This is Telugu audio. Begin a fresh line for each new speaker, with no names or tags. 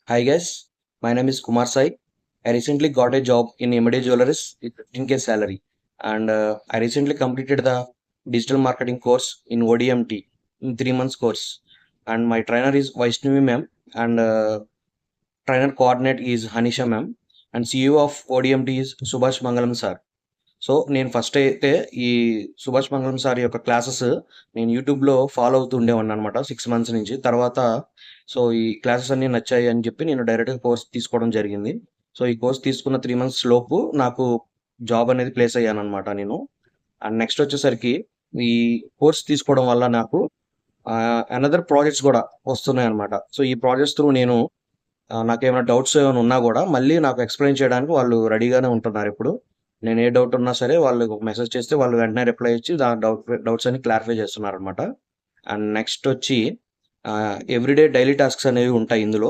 Hi guys, my name is Kumar Sai. I recently got a job in Emade Jewelers with 15K salary, and I recently completed the digital marketing course in ODMT in 3 months course. And my trainer is Vaishnavi ma'am, and trainer coordinate is Hanisha ma'am, and CEO of ODMT is Subhash Mangalam sir. So నేను ఫస్ట్ అయితే ఈ సుభాష్ మంగళం సార్ యొక్క క్లాసెస్ నేను యూట్యూబ్లో ఫాలో అవుతూ ఉండేవాడిని అనమాట 6 మంత్స్ నుంచి. తర్వాత సో ఈ క్లాసెస్ అన్నీ నచ్చాయి అని చెప్పి నేను డైరెక్ట్గా కోర్స్ తీసుకోవడం జరిగింది. సో ఈ కోర్స్ తీసుకున్న 3 మంత్స్ లోపు నాకు జాబ్ అనేది ప్లేస్ అయ్యాను అనమాట నేను. అండ్ నెక్స్ట్ వచ్చేసరికి ఈ కోర్స్ తీసుకోవడం వల్ల నాకు అనదర్ ప్రాజెక్ట్స్ కూడా వస్తున్నాయి అనమాట. సో ఈ ప్రాజెక్ట్స్ త్రూ నేను నాకేమైనా డౌట్స్ ఏమైనా ఉన్నా కూడా మళ్ళీ నాకు ఎక్స్ప్లెయిన్ చేయడానికి వాళ్ళు రెడీగానే ఉంటున్నారు ఇప్పుడు. నేను ఏ డౌట్ ఉన్నా సరే వాళ్ళకి ఒక మెసేజ్ చేస్తే వాళ్ళు వెంటనే రిప్లై ఇచ్చి డౌట్స్ అన్ని క్లారిఫై చేస్తున్నారు అనమాట. అండ్ నెక్స్ట్ వచ్చి ఎవ్రీడే డైలీ టాస్క్స్ అనేవి ఉంటాయి ఇందులో.